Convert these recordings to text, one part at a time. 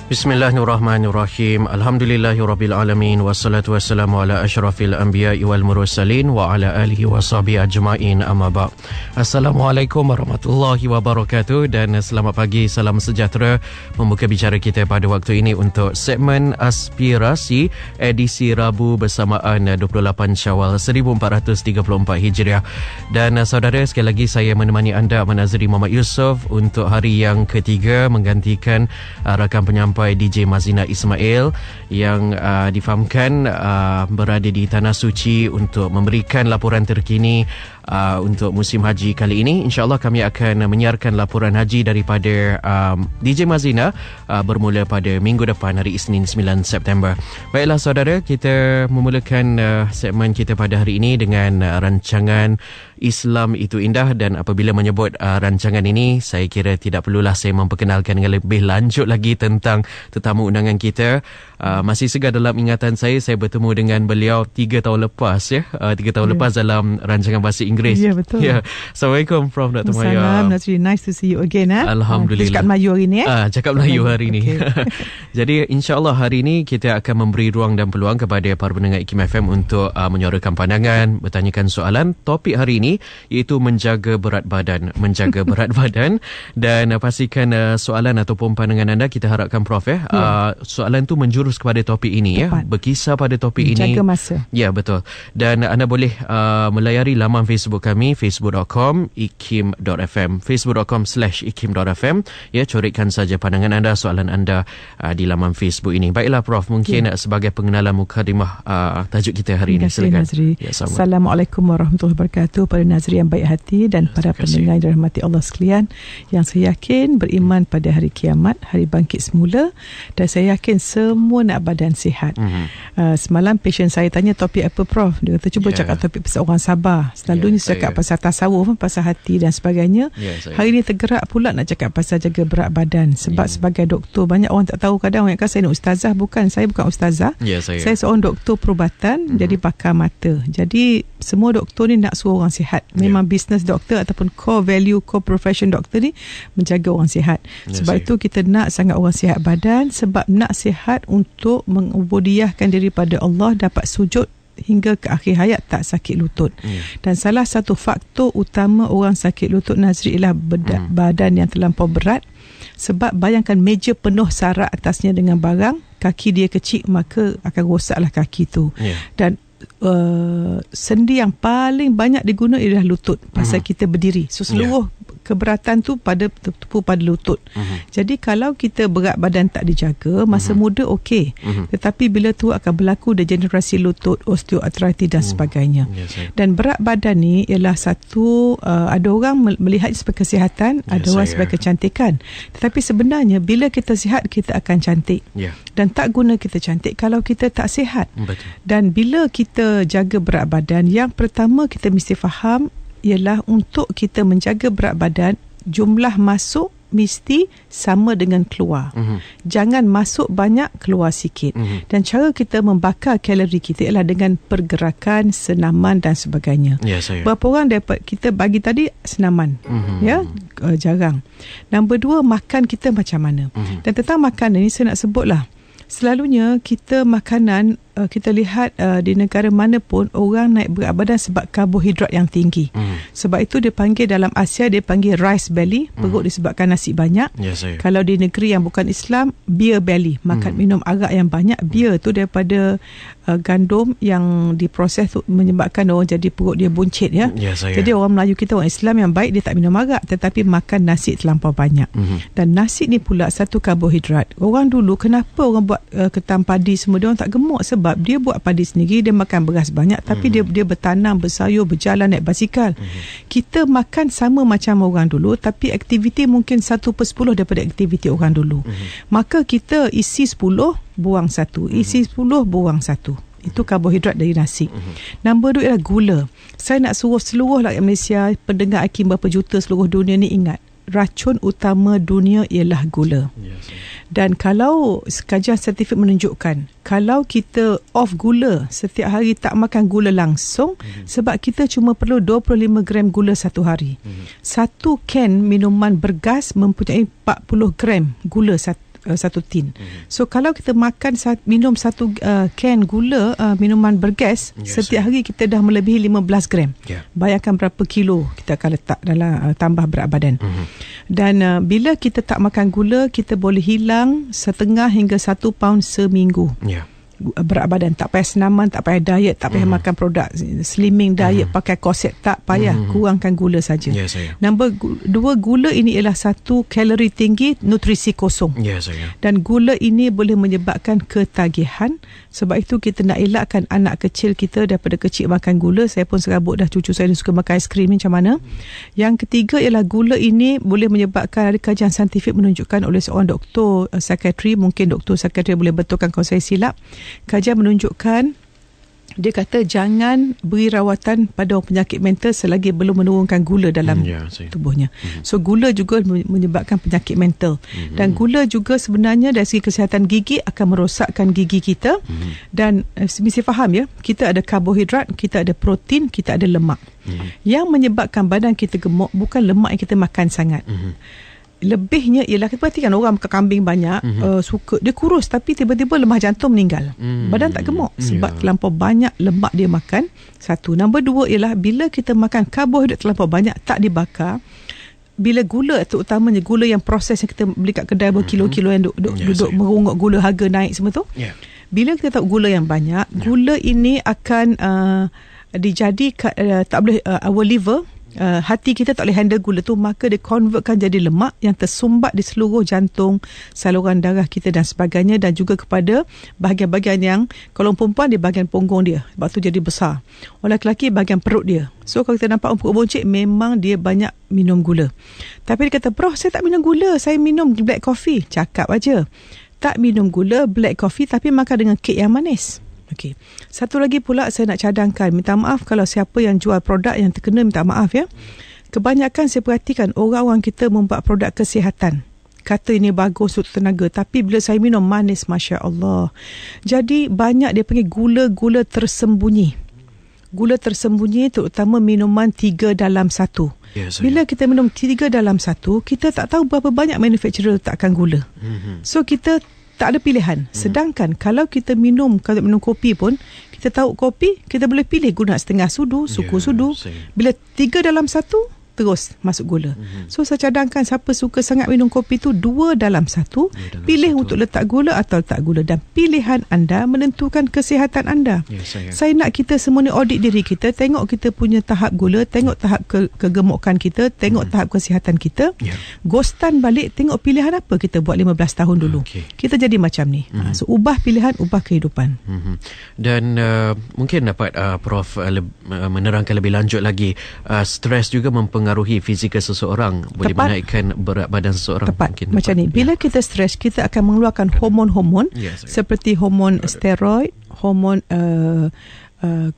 Bismillahirrahmanirrahim. Alhamdulillahirrabbilalamin. Wassalatu wassalamu ala asyrafil anbiya'i wal mursalin wa ala alihi wa sahbihi ajma'in, amma ba'. Assalamualaikum warahmatullahi wabarakatuh dan selamat pagi, salam sejahtera. Membuka bicara kita pada waktu ini untuk segmen Aspirasi edisi Rabu bersamaan 28 Syawal 1434 Hijriah. Dan saudara, sekali lagi saya menemani anda, Nazri Muhammad Yusof, untuk hari yang ketiga menggantikan rakan penyampai DJ Mazina Ismail yang difahamkan berada di Tanah Suci untuk memberikan laporan terkini untuk musim haji kali ini. InsyaAllah kami akan menyiarkan laporan haji daripada DJ Mazina bermula pada minggu depan, hari Isnin 9 September. Baiklah saudara, kita memulakan segmen kita pada hari ini dengan rancangan Islam Itu Indah. Dan apabila menyebut rancangan ini, saya kira tidak perlulah saya memperkenalkan dengan lebih lanjut lagi tentang tetamu undangan kita. Masih segar dalam ingatan saya bertemu dengan beliau 3 tahun lepas 3 tahun lepas dalam rancangan bahasa Inggeris. Ya, betul. Assalamualaikum Prof. Dr. Maya. Assalamualaikum. That's really nice to see you again. Alhamdulillah. Cakap Melayu hari ni cakap Melayu hari ni. Okay. Jadi insyaAllah hari ini kita akan memberi ruang dan peluang kepada para pendengar IKIM FM untuk menyuarakan pandangan, bertanyakan soalan. Topik hari ini iaitu menjaga berat badan. Menjaga berat badan. Dan pastikan soalan ataupun pandangan anda, kita harapkan Prof soalan tu menjurus kepada topik ini. Tepat. Berkisar pada topik ini. Jaga masa. Ya, betul. Dan anda boleh melayari laman Facebook kami, facebook.com/ikim.fm, facebook.com/ikim.fm. Ya, coretkan saja pandangan anda, soalan anda di laman Facebook ini. Baiklah Prof, mungkin sebagai pengenalan mukadimah tajuk kita hari ini, silakan. Ya, Assalamualaikum warahmatullahi wabarakatuh. Para Nazri yang baik hati dan para pendengar yang dirahmati Allah sekalian, yang saya yakin beriman pada hari kiamat, hari bangkit semula, dan saya yakin semua nak badan sihat. Semalam pasien saya tanya topik apa Prof, dia kata cuba cakap topik pasal orang sabar. Selalunya cakap pasal tasawuf, pasal hati dan sebagainya. Hari ini tergerak pula nak cakap pasal jaga berat badan. Sebab sebagai doktor, banyak orang tak tahu, kadang orang kata saya ni ustazah. Bukan, saya bukan ustazah. Saya seorang doktor perubatan, jadi pakar mata. Jadi semua doktor ni nak suruh orang sihat. Memang business doktor ataupun core value, core profession doktor ni menjaga orang sihat. Sebab itu kita nak sangat orang sihat badan, sebab nak sihat untuk mengubudiyahkan diri pada Allah, dapat sujud hingga ke akhir hayat, tak sakit lutut. Dan salah satu faktor utama orang sakit lutut, Nazri, ialah badan yang terlampau berat. Sebab bayangkan meja penuh sarak atasnya dengan barang, kaki dia kecil, maka akan rosaklah kaki tu. Dan sendi yang paling banyak diguna ialah lutut, pasal kita berdiri. So seluruh keberatan tu tertumpu pada lutut. Jadi kalau kita berat badan tak dijaga, masa muda okey, tetapi bila tu akan berlaku degenerasi lutut, osteoartritis dan sebagainya. Dan berat badan ni ialah satu, ada orang melihat sebagai kesihatan, ada orang sebagai kecantikan. Tetapi sebenarnya bila kita sihat, kita akan cantik. Dan tak guna kita cantik kalau kita tak sihat. Dan bila kita jaga berat badan, yang pertama kita mesti faham ialah untuk kita menjaga berat badan, jumlah masuk mesti sama dengan keluar. Jangan masuk banyak, keluar sikit. Dan cara kita membakar kalori kita ialah dengan pergerakan, senaman dan sebagainya. Berapa orang dapat kita bagi tadi senaman? Jarang. Nombor 2, makan kita macam mana? Dan tentang makanan ni saya nak sebutlah, selalunya kita makanan, kita lihat di negara mana pun orang naik berat badan sebab karbohidrat yang tinggi. Sebab itu dia panggil, dalam Asia dia panggil rice belly, perut disebabkan nasi banyak. Kalau di negeri yang bukan Islam, beer belly, makan minum arak yang banyak. Beer tu daripada gandum yang diproses tu, menyebabkan orang jadi perut dia buncit. Jadi orang Melayu kita, orang Islam yang baik, dia tak minum arak tetapi makan nasi terlampau banyak. Dan nasi ni pula satu karbohidrat. Orang dulu kenapa orang buat ketam padi semua, dia orang tak gemuk? Sebab dia buat padi sendiri, dia makan beras banyak, tapi dia bertanam, bersayur, berjalan, naik basikal. Kita makan sama macam orang dulu, tapi aktiviti mungkin 1/10 daripada aktiviti orang dulu. Maka kita isi 10, buang 1, isi 10, buang 1. Itu karbohidrat dari nasi. Nombor 2 ialah gula. Saya nak suruh seluruh rakyat Malaysia, pendengar IKIM berapa juta seluruh dunia ni, ingat, racun utama dunia ialah gula. Dan kalau kajian saintifik menunjukkan, kalau kita off gula, setiap hari tak makan gula langsung, sebab kita cuma perlu 25 gram gula satu hari. Satu can minuman bergas mempunyai 40 gram gula satu tin. So kalau kita makan minum satu can gula, minuman bergas, setiap hari kita dah melebihi 15 gram. Bayangkan berapa kilo kita akan letak dalam tambah berat badan. Dan bila kita tak makan gula, kita boleh hilang 0.5 hingga 1 pound seminggu. Berat badan. Tak payah senaman, tak payah diet, tak payah makan produk slimming diet, pakai korset, tak payah. Kurangkan gula saja. Nombor 2, gula ini ialah satu kalori tinggi, nutrisi kosong. Dan gula ini boleh menyebabkan ketagihan. Sebab itu kita nak elakkan anak kecil kita daripada kecil makan gula. Saya pun serabut dah cucu saya suka makan aiskrim ni, macam mana. Yang ketiga ialah gula ini boleh menyebabkan, ada kajian saintifik menunjukkan oleh seorang doktor psikiatri, mungkin doktor psikiatri boleh betulkan kalau saya silap. Kajian menunjukkan, dia kata jangan beri rawatan pada orang penyakit mental selagi belum menurunkan gula dalam tubuhnya. So gula juga menyebabkan penyakit mental. Dan gula juga sebenarnya dari segi kesihatan gigi akan merosakkan gigi kita. Dan mesti faham ya, kita ada karbohidrat, kita ada protein, kita ada lemak. Yang menyebabkan badan kita gemuk bukan lemak yang kita makan sangat. Lebihnya ialah, kita perhatikan orang makan kambing banyak, suka dia kurus tapi tiba-tiba lemah jantung meninggal. Badan tak gemuk sebab terlampau banyak lemak dia makan. Satu. Nombor 2 ialah bila kita makan karbohidrat terlampau banyak, tak dibakar. Bila gula, terutamanya gula yang proses yang kita beli kat kedai berkilo-kilo yang duduk merungok gula, harga naik semua tu. Bila kita tahu gula yang banyak, gula ini akan dijadikan tak boleh, our liver, hati kita tak boleh handle gula tu, maka dia convertkan jadi lemak yang tersumbat di seluruh jantung, saluran darah kita dan sebagainya, dan juga kepada bahagian-bahagian yang, kalau perempuan di bahagian punggung dia, sebab tu jadi besar. Orang lelaki bahagian perut dia. So kalau kita nampak perut boncik, memang dia banyak minum gula. Tapi dia kata, "Prof, saya tak minum gula, saya minum black coffee." Cakap aja. Tak minum gula, black coffee, tapi makan dengan kek yang manis. Okey. Satu lagi pula saya nak cadangkan, minta maaf kalau siapa yang jual produk yang terkena, minta maaf ya. Kebanyakan saya perhatikan orang-orang kita membuat produk kesihatan, kata ini bagus untuk tenaga, tapi bila saya minum manis, Masya Allah. Jadi banyak dia panggil gula-gula tersembunyi. Gula tersembunyi, terutama minuman 3 dalam 1. Bila kita minum 3 dalam 1, kita tak tahu berapa banyak manufacturer letakkan gula. So kita tak ada pilihan. Sedangkan kalau kita minum kopi pun, kita tahu kopi, kita boleh pilih guna setengah sudu, suku sudu. Bila 3 dalam 1, terus masuk gula. So saya cadangkan siapa suka sangat minum kopi tu 2 dalam 1, pilih untuk letak gula atau letak gula, dan pilihan anda menentukan kesihatan anda. Saya nak kita semua ni audit diri kita, tengok kita punya tahap gula, tengok tahap kegemukan kita, tengok tahap kesihatan kita. Ghostan balik, tengok pilihan apa kita buat 15 tahun dulu. Kita jadi macam ni. So ubah pilihan, ubah kehidupan. Dan mungkin dapat Prof menerangkan lebih lanjut lagi, stres juga mempengaruhi fizikal seseorang, boleh menaikkan berat badan seseorang. Tepat. Macam ni, bila kita stres, kita akan mengeluarkan hormon-hormon seperti hormon steroid, hormon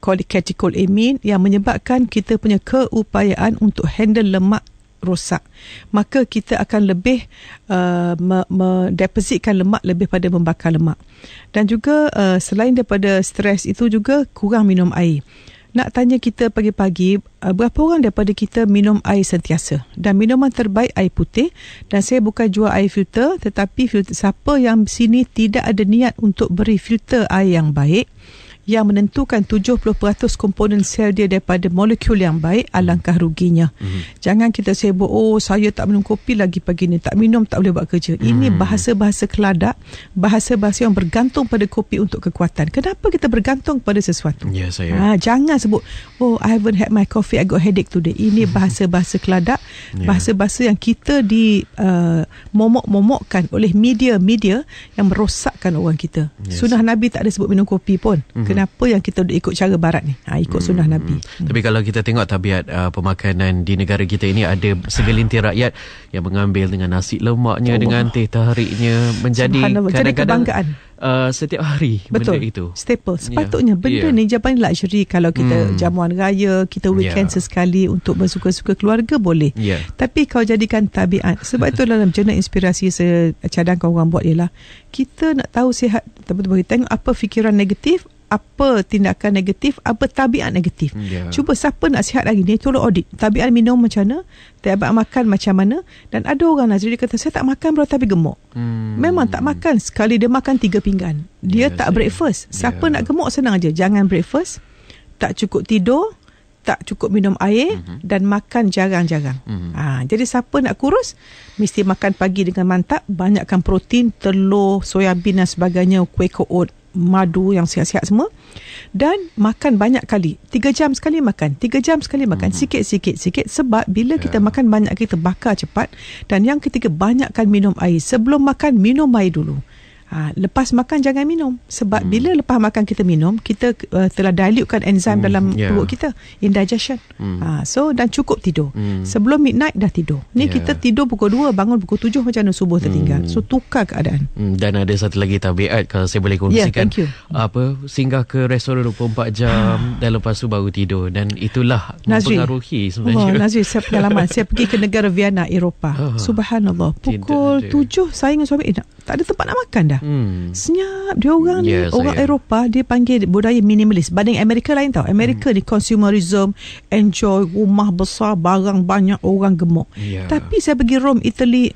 catecholamine yang menyebabkan kita punya keupayaan untuk handle lemak rosak. Maka kita akan lebih mendepositkan lemak lebih pada membakar lemak. Dan juga selain daripada stres itu juga kurang minum air. Nak tanya kita pagi-pagi, berapa orang daripada kita minum air sentiasa? Dan minuman terbaik air putih. Dan saya bukan jual air filter, tetapi filter, siapa yang sini tidak ada niat untuk beri filter air yang baik, yang menentukan 70% komponen sel dia daripada molekul yang baik, alangkah ruginya. Jangan kita sibuk, saya tak minum kopi lagi pagi ni, tak minum tak boleh buat kerja. Ini bahasa-bahasa keladak, bahasa-bahasa yang bergantung pada kopi untuk kekuatan. Kenapa kita bergantung pada sesuatu? Jangan sebut, I haven't had my coffee, I got headache today. Ini bahasa-bahasa keladak, bahasa-bahasa yang kita momok-momokkan oleh media-media yang merosakkan orang kita. Sunnah Nabi tak ada sebut minum kopi pun. Kenapa yang kita ikut cara barat ni? Ikut sunnah Nabi. Tapi kalau kita tengok tabiat pemakanan di negara kita ini, ada segelintir rakyat yang mengambil dengan nasi lemaknya, dengan teh tariknya, menjadi kadang-kadang kebanggaan. Setiap hari. Betul. Benda itu staple. Sepatutnya benda ni jawapan luxury. Kalau kita jamuan raya, kita weekend sesekali untuk bersuka-suka keluarga, boleh. Tapi kau jadikan tabiat. Sebab itu dalam jurnal inspirasi saya cadangkan orang buat ialah, kita nak tahu sihat, betul-betul tengok apa fikiran negatif, apa tindakan negatif, apa tabiat negatif. Cuba siapa nak sihat hari ni, tolong audit tabiat minum macam mana, tabiat makan macam mana. Dan ada orang Nazri, dia kata saya tak makan bro tapi gemuk. Memang tak makan. Sekali dia makan 3 pinggan, dia tak breakfast. Siapa nak gemuk senang aja, jangan breakfast, tak cukup tidur, tak cukup minum air, dan makan jarang-jarang. Jadi siapa nak kurus, mesti makan pagi dengan mantap, banyakkan protein, telur, soyabin dan sebagainya, Quaker oat, madu yang sihat-sihat semua, dan makan banyak kali, 3 jam sekali makan, 3 jam sekali makan, sikit-sikit. Sebab bila kita makan banyak, kita bakar cepat. Dan yang ketiga, banyakkan minum air. Sebelum makan, minum air dulu. Lepas makan jangan minum. Sebab bila lepas makan kita minum, kita telah dilutekan enzim dalam perut kita, indigestion. So, dan cukup tidur. Sebelum midnight dah tidur. Ni kita tidur pukul 2, bangun pukul 7, macam mana subuh tertinggal. So tukar keadaan. Dan ada satu lagi tabiat, kalau saya boleh kongsikan, singgah ke restoran 24 jam dan lepas tu baru tidur. Dan itulah mempengaruhi sebenarnya. Nazri, saya pengalaman. Saya pergi ke negara Vienna, Eropah. Subhanallah, pukul 7 saya dengan suami tak ada tempat nak makan dah. Senyap. Dia orang ni, orang Eropah, dia panggil budaya minimalis. Banding Amerika lain tau. Amerika ni consumerism, enjoy, rumah besar, barang banyak, orang gemuk. Tapi saya pergi Rome, Italy,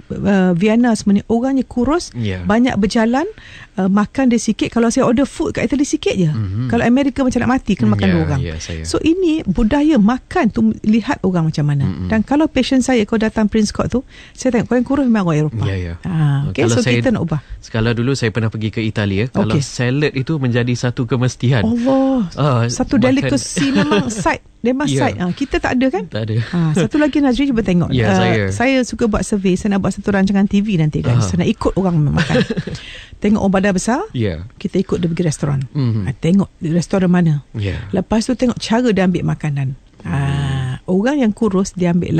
Vienna sebenarnya, orangnya kurus, banyak berjalan, makan dia sikit. Kalau saya order food kat Italy sikit je. Kalau Amerika macam nak mati kena makan dua orang. So ini budaya makan tu, lihat orang macam mana. Dan kalau patient saya, kalau datang Prince Court tu, saya tengok korang kurus memang orang Eropah. Okay, so kita nak ubah. Kalau dulu saya pernah pergi ke Italia, kalau salad itu menjadi satu kemestian. Allah, satu delicacy memang side. Memang side. Kita tak ada kan? Tak ada. Satu lagi Nazri, cuba tengok. Saya suka buat survey. Saya nak buat satu rancangan TV nanti guys. Saya nak ikut orang makan. Tengok orang badan besar, kita ikut dia pergi restoran. Tengok restoran mana. Lepas tu tengok cara dia ambil makanan. Orang yang kurus, dia ambil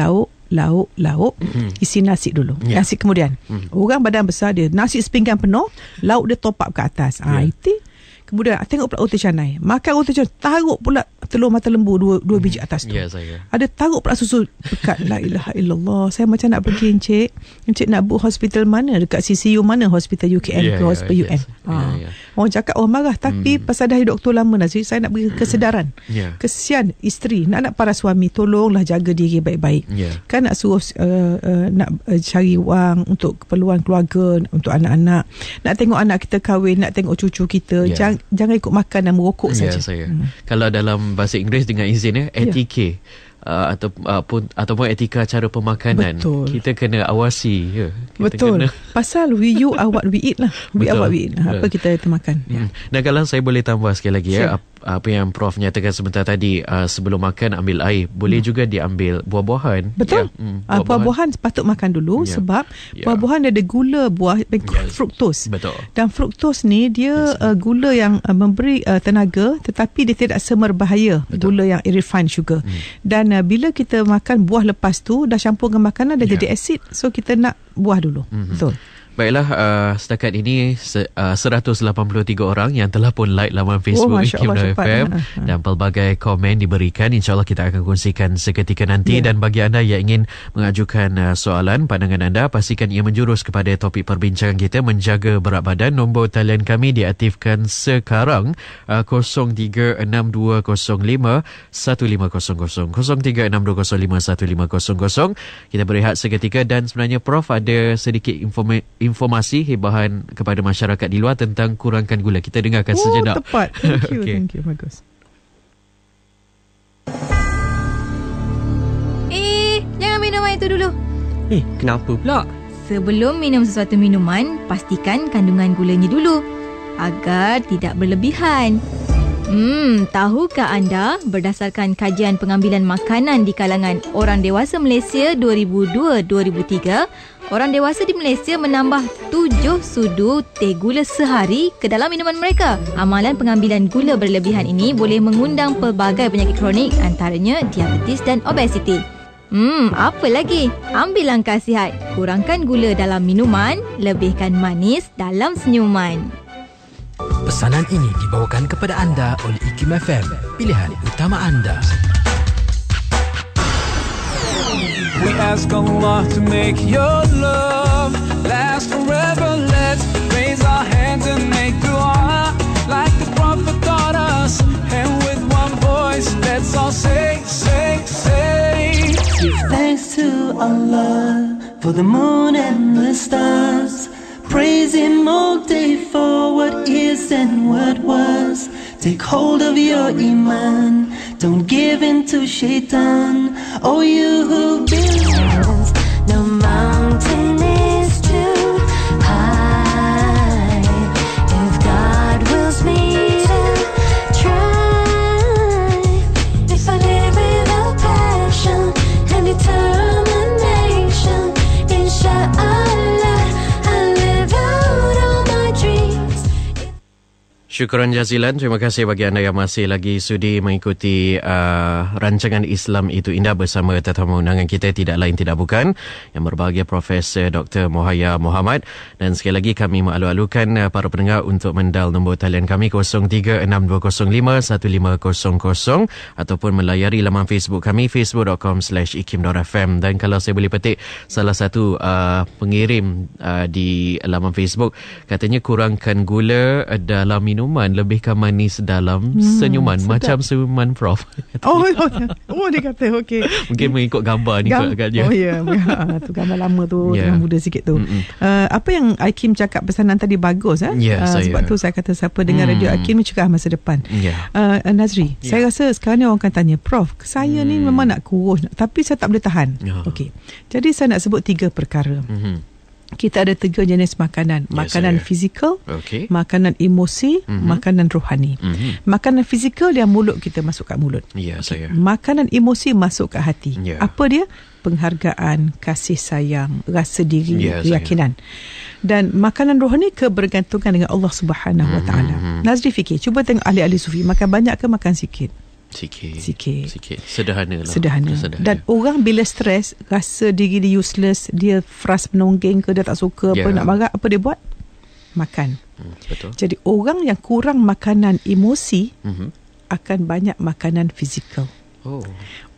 lauk, isi nasi dulu. Nasi kemudian. Orang badan besar, dia nasi sepinggan penuh, lauk dia top up ke atas. Itu. Kemudian tengok pula roti canai. Makan roti canai, taruh pula telur mata lembu dua biji atas tu. Ada taruh pula susu pekat. La ilaha illallah. Saya macam nak pergi Encik nak book hospital mana, dekat CCU mana, hospital UKM ke hospital UN. Orang cakap orang marah. Tapi pasal dah doktor lama Nazri, saya nak beri kesedaran. Kesian isteri, nak para suami, tolonglah jaga diri baik-baik. Kan nak suruh nak cari wang untuk keperluan keluarga, untuk anak-anak, nak tengok anak kita kahwin, nak tengok cucu kita. Jangan ikut makan dan merokok saja. Kalau dalam bahasa Inggeris, dengan izin etiquette, ataupun etika cara pemakanan. Kita kena awasi. Kita pasal you are what we eat lah. We are what we eat. Apa kita makan. Dan kalau saya boleh tambah sekali lagi, apa yang Prof nyatakan sebentar tadi, sebelum makan ambil air, boleh juga diambil buah-buahan. Betul. Buah-buahan patut makan dulu, sebab buah-buahan ada gula buah, fruktos. Dan fruktos ni dia gula yang memberi tenaga, tetapi dia tidak semerbahaya gula yang refined sugar. Dan bila kita makan buah lepas tu, dah campur dengan makanan, dah jadi asid. So kita nak buah dulu. Betul. Baiklah, setakat ini 183 orang yang telah pun like laman Facebook Hikimah FM dan pelbagai komen diberikan. InsyaAllah kita akan kongsikan seketika nanti. Dan bagi anda yang ingin mengajukan soalan, pandangan anda, pastikan ia menjurus kepada topik perbincangan kita, menjaga berat badan. Nombor talian kami diaktifkan sekarang, 0362051500, 0362051500. Kita berehat seketika. Dan sebenarnya Prof ada sedikit informasi hibahan kepada masyarakat di luar tentang kurangkan gula. Kita dengarkan sejenak. Tepat. Thank you. Bagus. Jangan minum air itu dulu. Kenapa pula? Sebelum minum sesuatu minuman, pastikan kandungan gulanya dulu agar tidak berlebihan. Tahukah anda, berdasarkan kajian pengambilan makanan di kalangan orang dewasa Malaysia 2002-2003, orang dewasa di Malaysia menambah 7 sudu teh gula sehari ke dalam minuman mereka. Amalan pengambilan gula berlebihan ini boleh mengundang pelbagai penyakit kronik, antaranya diabetes dan obesiti. Apa lagi? Ambil langkah sihat. Kurangkan gula dalam minuman, lebihkan manis dalam senyuman. Pesanan ini dibawakan kepada anda oleh Hikimah FM, pilihan utama anda. We ask Allah to make your love last forever. Let's raise our hands and make dua like the Prophet taught us. Allah for the moon and the stars. Praise Him all day for what is and what was. Take hold of your iman, don't give in to shaitan. Oh, you who believes, no mountain is too high. If God wills me to try, if I live with a passion and determination, inshallah I'll live out all my dreams. Syukran jazilan. Terima kasih bagi anda yang masih lagi sudi mengikuti rancangan Islam Itu Indah bersama tetamu undangan kita, tidak lain tidak bukan yang berbahagia Profesor Dr. Muhayya Muhammad. Dan sekali lagi kami mengalu-alukan para pendengar untuk mendal nombor talian kami 0362051500 ataupun melayari laman Facebook kami facebook.com/ikim.fm. Dan kalau saya boleh petik salah satu pengirim di laman Facebook, katanya kurangkan gula dalam minuman, lebihkan manis dalam senyuman. Sedap. Macam senyuman Prof. Oh, dia kata okey. Mungkin mengikut gambar ni kot agaknya. Oh ya, tu gambar lama tu, Yeah. dengan muda sikit tu. Apa yang Aikim cakap pesanan tadi bagus. Sebab tu saya kata siapa dengar radio Aikim ni cakap masa depan. Nazri, saya rasa sekarang ni orang akan tanya, Prof, saya ni memang nak kurus tapi saya tak boleh tahan. Okey. Jadi saya nak sebut 3 perkara. Kita ada 3 jenis makanan. Makanan fizikal, makanan emosi, makanan rohani. Makanan fizikal yang mulut kita masuk kat mulut. Makanan emosi masuk kat hati. Apa dia? Penghargaan, kasih sayang, rasa diri, keyakinan. Dan makanan rohani kebergantungan dengan Allah Subhanahu Wa Taala. Nazri fikir, cuba tengok ahli-ahli sufi, makan banyak ke makan sikit? Sikit. Sederhana. Dan orang bila stres, rasa diri dia useless, dia frust menonggeng ke, dia tak suka apa, nak marah, apa dia buat? Makan. Betul. Jadi orang yang kurang makanan emosi akan banyak makanan fizikal.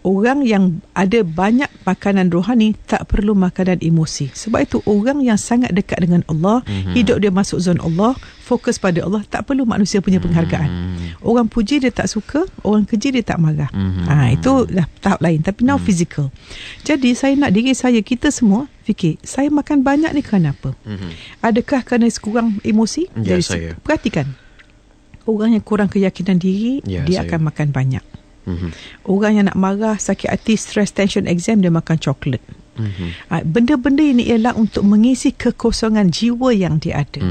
Orang yang ada banyak makanan rohani tak perlu makanan emosi. Sebab itu orang yang sangat dekat dengan Allah, hidup dia masuk zon Allah, fokus pada Allah, tak perlu manusia punya penghargaan. Orang puji dia tak suka, orang keji dia tak marah. Itu dah tahap lain. Tapi now physical. Jadi saya nak diri saya, kita semua fikir, saya makan banyak ni kerana apa? Adakah kerana kurang emosi? Jadi saya perhatikan, orang yang kurang keyakinan diri, dia akan makan banyak. Orang yang nak marah, sakit hati, stress, tension, exam, dia makan coklat. Benda-benda ini ialah untuk mengisi kekosongan jiwa yang dia ada.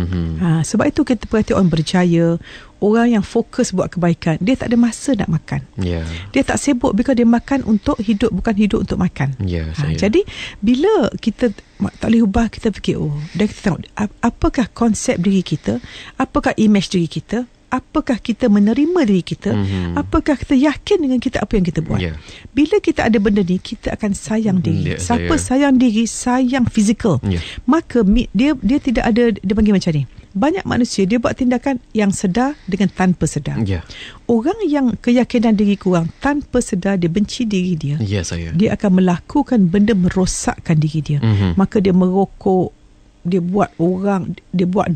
Sebab itu kita perhati orang berjaya, orang yang fokus buat kebaikan, dia tak ada masa nak makan. Dia tak sibuk, because dia makan untuk hidup, bukan hidup untuk makan. Jadi bila kita tak boleh ubah, kita fikir, dan kita tengok apakah konsep diri kita, apakah image diri kita, apakah kita menerima diri kita, apakah kita yakin dengan kita apa yang kita buat. Bila kita ada benda ni, kita akan sayang diri. Siapa sayang diri, sayang fizikal. Maka dia tidak ada, dia panggil macam ni, banyak manusia dia buat tindakan yang sedar dengan tanpa sedar. Orang yang keyakinan diri kurang, tanpa sedar dia benci diri dia. Dia akan melakukan benda merosakkan diri dia. Maka dia merokok, dia buat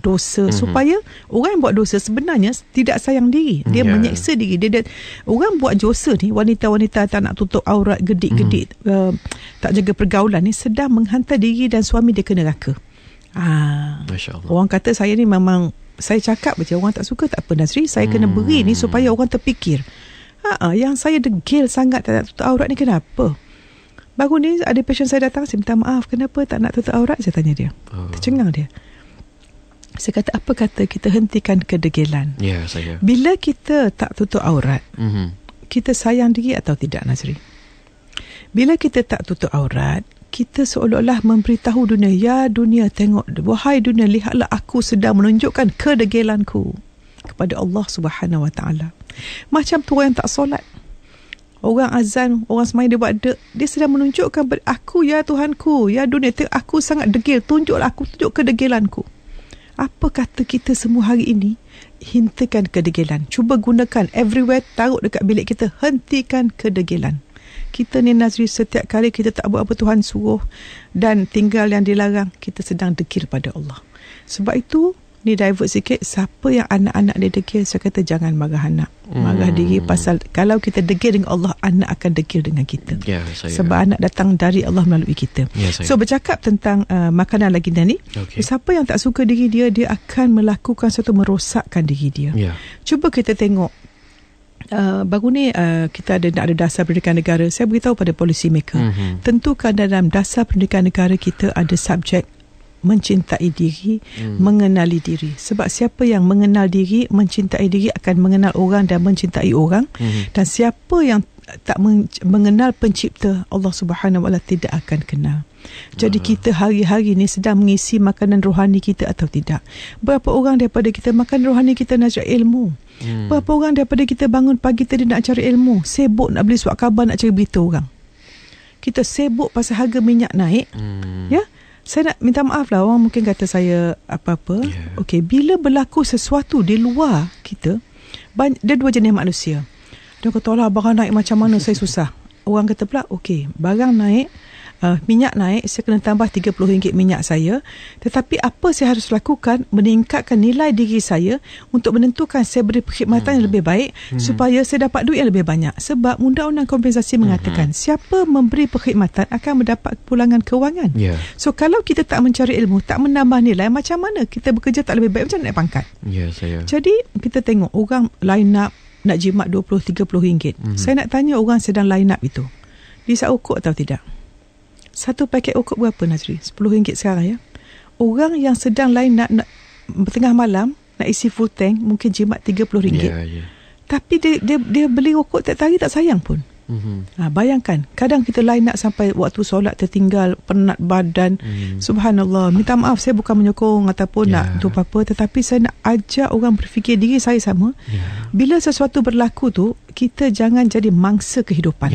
dosa, supaya orang yang buat dosa sebenarnya tidak sayang diri, dia menyeksa diri dia. Orang buat dosa ni, wanita-wanita tak nak tutup aurat, gedik-gedik, tak jaga pergaulan ni, sedang menghantar diri dan suami dia ke neraka. Orang kata saya ni memang, saya cakap macam orang tak suka, tak apa Nazri, saya kena beri ni supaya orang terfikir, yang saya degil sangat tak nak tutup aurat ni kenapa? Baru ni ada pasien saya datang, saya minta maaf, kenapa tak nak tutup aurat? Saya tanya dia. Tercengang dia. Saya kata, apa kata kita hentikan kedegilan? Bila kita tak tutup aurat, kita sayang diri atau tidak, Nazri? Bila kita tak tutup aurat, kita seolah-olah memberitahu dunia, ya dunia tengok, wahai dunia, lihatlah aku sedang menunjukkan kedegilanku kepada Allah Subhanahu Wa Taala. Macam tu orang yang tak solat, orang azan, orang semai dia buat dia sedang menunjukkan aku, ya Tuhanku, ya dunia, aku sangat degil, tunjuklah aku, tunjuk kedegilanku. Apa kata kita semua hari ini? Hentikan kedegilan. Cuba gunakan everywhere, taruh dekat bilik kita, hentikan kedegilan. Kita ni Nazri, setiap kali kita tak buat apa Tuhan suruh dan tinggal yang dilarang, kita sedang degil pada Allah. Sebab itu Ni divert sikit. Siapa yang anak-anak dia degil, saya kata jangan marah anak. Marah diri. Pasal kalau kita degil dengan Allah, anak akan degil dengan kita. Sebab anak datang dari Allah melalui kita. So bercakap tentang makanan lagi ni, siapa yang tak suka diri dia, dia akan melakukan sesuatu merosakkan diri dia. Cuba kita tengok, baru ni kita nak ada dasar pendidikan negara. Saya beritahu pada policy maker, tentukan dalam dasar pendidikan negara kita ada subjek mencintai diri, mengenali diri. Sebab siapa yang mengenal diri, mencintai diri, akan mengenal orang dan mencintai orang. Dan siapa yang tak mengenal pencipta Allah Subhanahu Wa Taala tidak akan kenal. Jadi kita hari-hari ni sedang mengisi makanan rohani kita atau tidak? Berapa orang daripada kita makan rohani kita nak cari ilmu? Berapa orang daripada kita bangun pagi tadi nak cari ilmu? Sibuk nak beli surat khabar, nak cari berita orang. Kita sibuk pasal harga minyak naik. Ya? Saya nak minta maaf lah, orang mungkin kata saya apa-apa. Okey, bila berlaku sesuatu di luar kita, ada dua jenis manusia. Dia kata, lah barang naik macam mana, saya susah. Orang kata pula, okey, barang naik, minyak naik, saya kena tambah RM30 minyak saya. Tetapi apa saya harus lakukan? Meningkatkan nilai diri saya untuk menentukan saya beri perkhidmatan yang lebih baik supaya saya dapat duit yang lebih banyak. Sebab undang-undang kompensasi mengatakan siapa memberi perkhidmatan akan mendapat pulangan kewangan. So kalau kita tak mencari ilmu, tak menambah nilai, macam mana kita bekerja tak lebih baik? Macam mana naik pangkat? Jadi kita tengok orang line up nak jimat RM20-30. Saya nak tanya orang sedang line up itu, bisa ukur atau tidak? Satu paket ukur berapa, Nazri? RM10 sekarang ya. Orang yang sedang line nak tengah malam nak isi full tank mungkin jimat RM30. Tapi dia beli ukur tak hari tak sayang pun. Bayangkan, kadang kita line up sampai waktu solat tertinggal, penat badan. Subhanallah, minta maaf, saya bukan menyokong ataupun nak tu apa-apa, tetapi saya nak ajak orang berfikir diri saya sama. Bila sesuatu berlaku tu, kita jangan jadi mangsa kehidupan.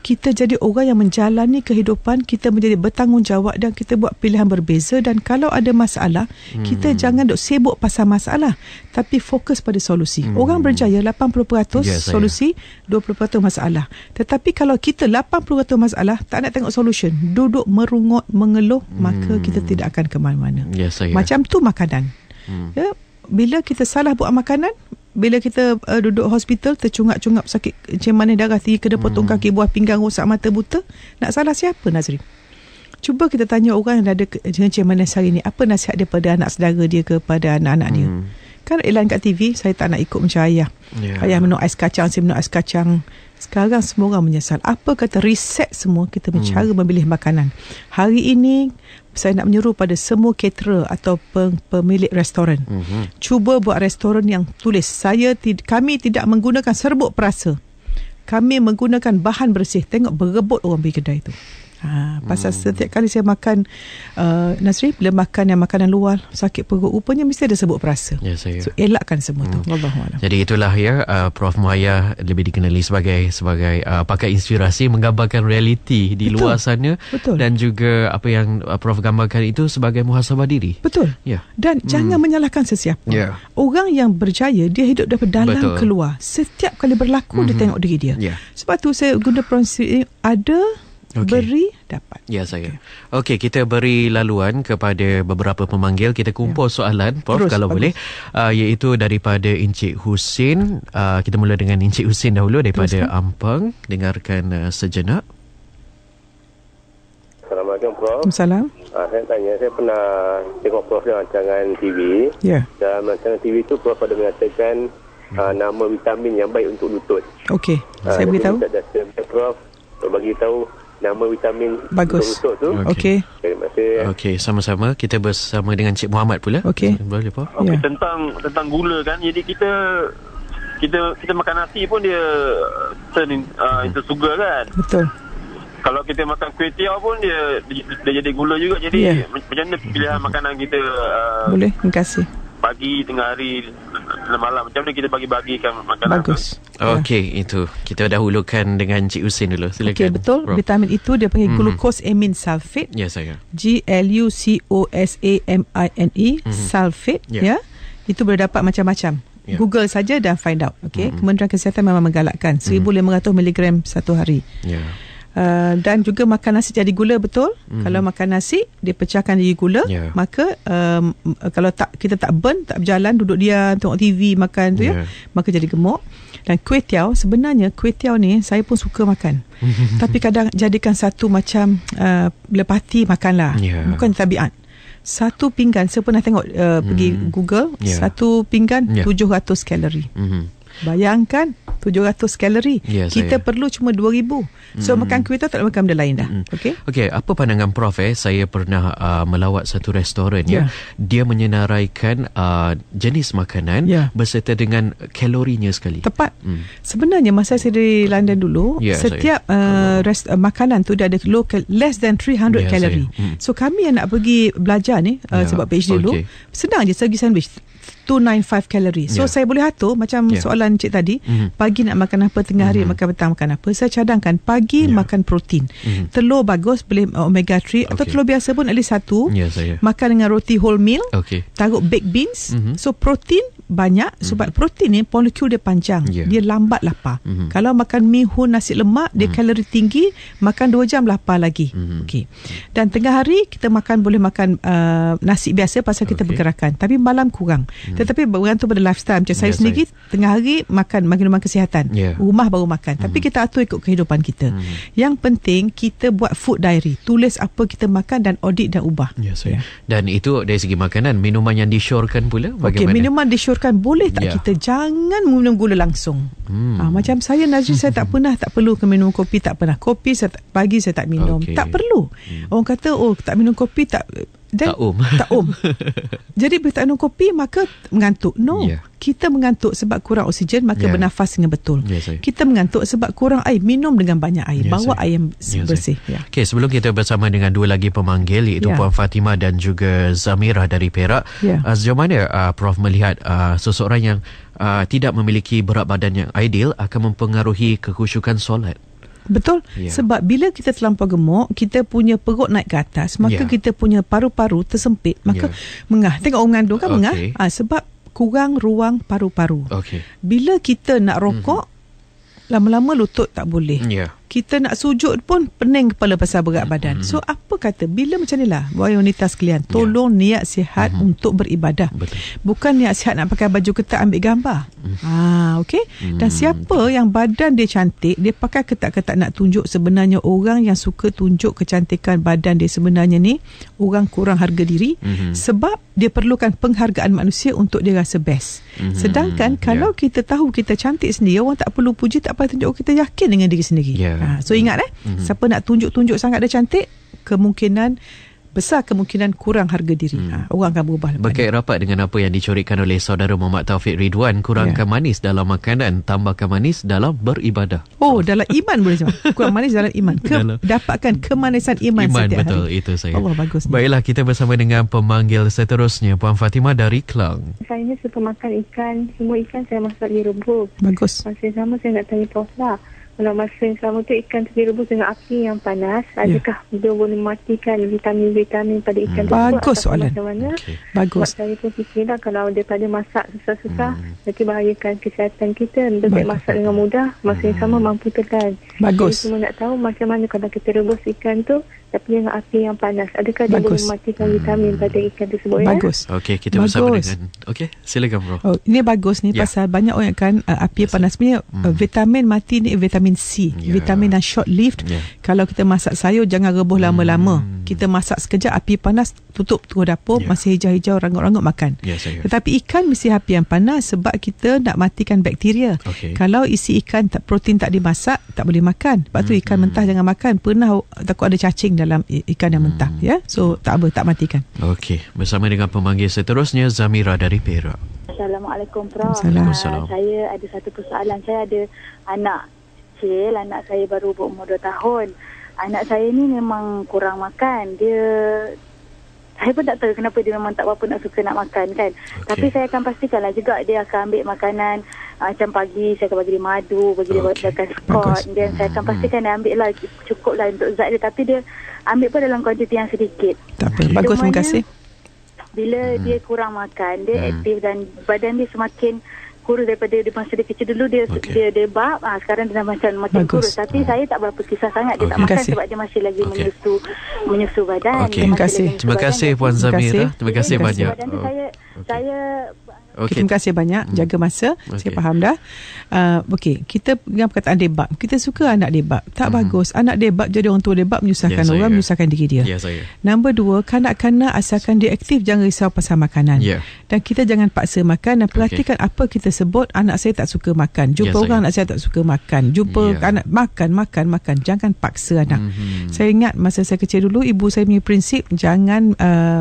Kita jadi orang yang menjalani kehidupan, kita menjadi bertanggungjawab dan kita buat pilihan berbeza. Dan kalau ada masalah, kita jangan duk sibuk pasal masalah, tapi fokus pada solusi. Orang berjaya 80% solusi, 20% masalah. Tetapi kalau kita 80% masalah, tak nak tengok solution, duduk merungut, mengeluh, maka kita tidak akan ke mana-mana. Macam tu makanan. Ya, bila kita salah buat makanan, bila kita duduk hospital, tercungap-cungap sakit cemaran darah tinggi, kena potong kaki, buah pinggang, rosak mata, buta, nak salah siapa, Nazri? Cuba kita tanya orang yang ada cemaran sehari ni, apa nasihat dia pada anak saudara dia, kepada anak-anak dia. Kan iklan kat TV, saya tak nak ikut macam ayah. Ayah minum ais kacang, saya minum ais kacang. Sekarang semua orang menyesal. Apa kata reset semua, kita cara memilih makanan. Hari ini saya nak menyeru pada semua caterer atau pemilik restoran. Cuba buat restoran yang tulis, kami tidak menggunakan serbuk perasa. Kami menggunakan bahan bersih. Tengok berebut orang pergi kedai tu. Pasal setiap kali saya makan, Nazri, bila makan yang makanan luar, sakit perut, rupanya mesti ada sebut perasa. So elakkan semua tu. Wallahualam. Jadi itulah ya, Prof Muhaya lebih dikenali sebagai pakar inspirasi, menggambarkan realiti di luar sana. Dan juga apa yang Prof gambarkan itu sebagai muhasabah diri. Dan jangan menyalahkan sesiapa. Orang yang berjaya, dia hidup daripada dalam keluar. Setiap kali berlaku, dia tengok diri dia. Sebab tu saya guna prinsip ada, beri, dapat. Okey, kita beri laluan kepada beberapa pemanggil. Kita kumpul soalan, Prof, terus, kalau boleh, iaitu daripada Encik Husin. Kita mula dengan Encik Husin dahulu daripada Ampang. Dengarkan sejenak. Assalamualaikum, Prof. Waalaikumsalam. Saya tanya, saya pernah tengok Prof dalam rancangan TV. Dalam rancangan TV itu Prof ada mengatakan nama vitamin yang baik untuk lutut. Okey, saya beritahu. Prof bagi tahu nama vitamin bagus untuk lutut tu. Okey. Terima kasih. Okey, sama-sama. Kita bersama dengan Cik Muhammad pula. Okey. Boleh, Prof? Okey, tentang gula kan. Jadi kita makan nasi pun dia itu sugar kan. Betul. Kalau kita makan kuih tiaw pun dia jadi gula juga. Jadi macam mana pilihan makanan kita? Boleh, terima kasih. Pagi, tengah hari, malam, macam mana kita bagi-bagikan makanan? Bagus. Okey, itu kita dahulukan dengan Cik Husin dulu. Silakan. Okey, betul. Prof. Vitamin itu dia panggil glucosamine sulfate. Saya. GLUCOSAMINE sulfate. Itu boleh dapat macam-macam. Google saja dan find out. Okey, Kementerian Kesihatan memang menggalakkan 1,500 mg satu hari. Dan juga makan nasi jadi gula, betul. Kalau makan nasi dia pecahkan jadi gula, maka kalau kita tak burn, tak berjalan, duduk diam tengok TV makan tu maka jadi gemuk. Dan kuih tiaw, sebenarnya kuih tiaw ni saya pun suka makan. Tapi kadang jadikan satu macam lepati makanlah, bukan tabiat. Satu pinggan, saya pernah tengok pergi Google, satu pinggan 700 kalori. Bayangkan 700 kalori. Kita perlu cuma 2,000. So makan kuih tu tak makan benda lain dah. Okey, apa pandangan Prof? Saya pernah melawat satu restoran dia menyenaraikan jenis makanan berserta dengan kalorinya sekali. Tepat. Sebenarnya masa saya di London dulu, setiap makanan tu dia ada less than 300 kalori. So kami yang nak pergi belajar ni sebab PhD dulu, senang je segi sandwich 295 kalori. So saya boleh atur macam soalan cik tadi, pagi nak makan apa, tengah hari makan petang makan apa. Saya cadangkan pagi makan protein. Telur bagus, boleh omega 3 atau telur biasa pun at least satu. Makan dengan roti whole meal. Taruh baked beans. So protein banyak sebab protein ni molekul dia panjang. Dia lambat lapar. Kalau makan mihun nasi lemak, dia kalori tinggi, makan 2 jam lapar lagi. Dan tengah hari kita boleh makan nasi biasa pasal kita bergerakan, tapi malam kurang. Tetapi bergantung pada lifestyle. Macam saya sendiri tengah hari makan minuman kesihatan, rumah baru makan, tapi kita atur ikut kehidupan kita. Yang penting kita buat food diary, tulis apa kita makan dan audit dan ubah. Dan itu dari segi makanan. Minuman yang disyorkan pula bagaimana? Minuman disyorkan boleh tak kita jangan minum gula langsung. Macam saya Nazri, saya tak perlu minum kopi, tak pernah. Kopi pagi saya tak minum, tak perlu. Orang kata tak minum kopi tak jadi bila tak minum kopi maka mengantuk. Kita mengantuk sebab kurang oksigen, maka bernafas dengan betul. Kita mengantuk sebab kurang air, minum dengan banyak air, bawa air yang bersih. Okey, sebelum kita bersama dengan dua lagi pemanggil, iaitu Puan Fatimah dan juga Zamira dari Perak, sejauh mana Prof melihat seseorang yang tidak memiliki berat badan yang ideal akan mempengaruhi kekhusyukan solat? Betul. Sebab bila kita terlampau gemuk, kita punya perut naik ke atas, maka kita punya paru-paru tersempit, maka mengah. Tengok orang mengandung kan mengah, sebab kurang ruang paru-paru. Bila kita nak rokok, lama-lama lutut tak boleh. Kita nak sujud pun pening kepala pasal berat badan. So apa kata, bila macam ni lah, wahai wanita sekalian, tolong niat sihat untuk beribadah. Bukan niat sihat nak pakai baju ketat ambil gambar. Dan siapa yang badan dia cantik, dia pakai ketat-ketat nak tunjuk, sebenarnya orang yang suka tunjuk kecantikan badan dia sebenarnya ni orang kurang harga diri, sebab dia perlukan penghargaan manusia untuk dia rasa best. Sedangkan kalau kita tahu kita cantik sendiri, orang tak perlu puji, tak payah tunjuk, kita yakin dengan diri sendiri. So ingat siapa nak tunjuk-tunjuk sangat dia cantik, besar kemungkinan kurang harga diri. Orang akan berubah. Berkait rapat dengan apa yang dicorekkan oleh saudara Muhammad Taufik Ridwan, kurangkan manis dalam makanan, tambahkan manis dalam beribadah. Dalam iman boleh cakap. Kurang manis dalam iman. Dapatkan kemanisan iman setiap betul, hari. Itu saya. Allah, bagus. Baiklah, kita bersama dengan pemanggil seterusnya, Puan Fatimah dari Klang. Saya ni suka makan ikan. Semua ikan saya masak direbus. Bagus. Masa yang sama saya nak tanya Prof lah. Kalau masa yang sama tu ikan tu direbus dengan api yang panas, adakah dia boleh mematikan vitamin-vitamin pada ikan tu? Bagus soalan. Macam mana? Bagus. Sebab saya pun fikirlah kalau daripada masak susah-susah, nanti bahayakan kesihatan kita. Lebih masak dengan mudah, masa yang sama mampu tekan. Bagus. Jadi semua nak tahu macam mana kalau kita rebus ikan tu tapi dengan api yang panas, adakah dia boleh mematikan vitamin pada ikan tersebut? Bagus. Okey, kita bersama dengan silakan bro. Ini bagus ni pasal banyak orang kan api panas punya vitamin mati ni vitamin C, vitamin yang short lived. Kalau kita masak sayur jangan rebus lama-lama. Kita masak sekejap, api panas, tutup tunggu dapur, masih hijau-hijau, rangut-rangut makan. Tetapi ikan mesti api yang panas sebab kita nak matikan bakteria. Kalau isi ikan protein tak dimasak, tak boleh makan. Sebab tu ikan mentah jangan makan. Pernah takut ada cacing dalam ikan yang mentah, so tak matikan. Okey, bersama dengan pemanggil seterusnya, Zamira dari Perak. Assalamualaikum Prof. Waalaikumsalam. Saya ada satu persoalan. Saya ada anak kecil, anak saya baru berumur 2 tahun. Anak saya ni memang kurang makan. Saya pun tak tahu kenapa dia memang tak berapa nak suka nak makan kan. Tapi saya akan pastikanlah juga dia akan ambil makanan. Macam pagi saya akan bagi dia madu, bagi dia makan skot. Dan saya akan pastikan dia ambil lah cukup lah untuk zat dia. Tapi dia ambil pun dalam kuantiti yang sedikit. Bagus, terima kasih. Bila dia kurang makan, dia aktif dan badan dia semakin kurus daripada masa dia kecil dulu dia bab. Sekarang dia dah macam kurus. Tapi saya tak berapa kisah sangat. Dia tak makan sebab dia masih lagi menyusu badan. Terima kasih Puan Zamira. Terima kasih banyak. Saya terima kasih banyak. Jaga masa. Saya faham dah. Okey, kita dengan perkataan debab. Kita suka anak debab. Tak bagus. Anak debab jadi orang tua debab menyusahkan orang, menyusahkan diri dia. Nombor 2, kanak-kanak asalkan dia aktif, jangan risau pasal makanan. Dan kita jangan paksa makan dan perhatikan apa kita sebut. Anak saya tak suka makan. Jumpa orang anak saya tak suka makan. Jumpa anak makan. Jangan paksa anak. Saya ingat masa saya kecil dulu, ibu saya punya prinsip jangan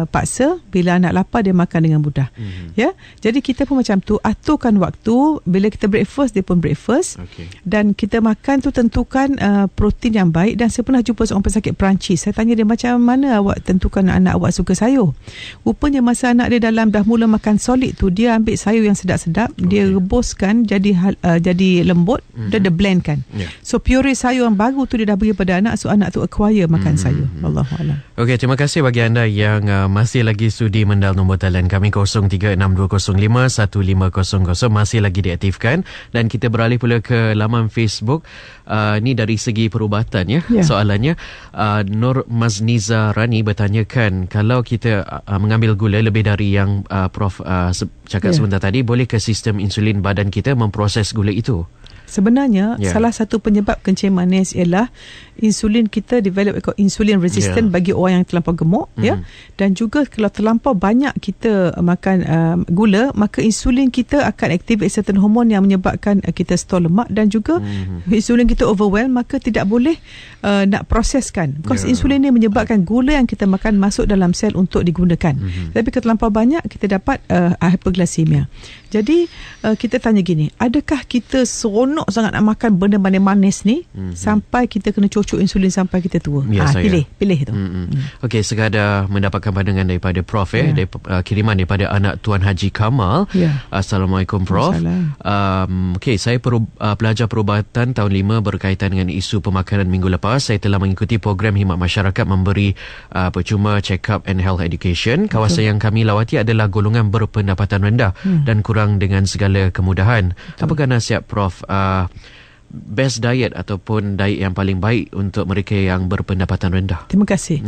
paksa. Bila anak lapar dia makan dengan mudah. Ya. Jadi kita pun macam tu, aturkan waktu. Bila kita breakfast, dia pun breakfast. Dan kita makan tu tentukan protein yang baik. Dan saya pernah jumpa seorang pesakit Perancis. Saya tanya dia, macam mana awak tentukan anak awak suka sayur? Rupanya masa anak dia dah mula makan solid tu, dia ambil sayur yang sedap-sedap, dia rebuskan jadi lembut, dan dia blendkan. So puree sayur yang baru tu dia dah beri pada anak, so anak tu acquire makan sayur. Wallahualam. Okey, terima kasih bagi anda yang masih lagi sudi mendal nombor talian kami 0362051500 masih lagi diaktifkan. Dan kita beralih pula ke laman Facebook. Ni dari segi perubatan ya. Soalannya Nur Mazniza Rani bertanyakan, kalau kita mengambil gula lebih dari yang Prof cakap sebentar tadi, boleh ke sistem insulin badan kita memproses gula itu? Sebenarnya salah satu penyebab kencing manis ialah insulin kita develop insulin resistant bagi orang yang terlampau gemuk, dan juga kalau terlampau banyak kita makan gula, maka insulin kita akan activate certain hormon yang menyebabkan kita store lemak, dan juga insulin kita overwhelm, maka tidak boleh nak proseskan, because insulin ni menyebabkan gula yang kita makan masuk dalam sel untuk digunakan. Tapi kalau terlampau banyak kita dapat hyperglycemia. Jadi kita tanya gini, adakah kita seronok sangat nak makan benda-benda manis ni sampai kita kena cucuk insulin sampai kita tua? Pilih tu. Okey, sekadar mendapatkan pandangan daripada Prof kiriman daripada anak Tuan Haji Kamal. Assalamualaikum Prof. Okey, saya pelajar perubatan tahun 5 berkaitan dengan isu pemakanan minggu lepas. Saya telah mengikuti program khidmat masyarakat memberi percuma check up and health education. Kawasan yang kami lawati adalah golongan berpendapatan rendah dan kurang dengan segala kemudahan. Apakah nasihat Prof best diet ataupun diet yang paling baik untuk mereka yang berpendapatan rendah? Terima kasih.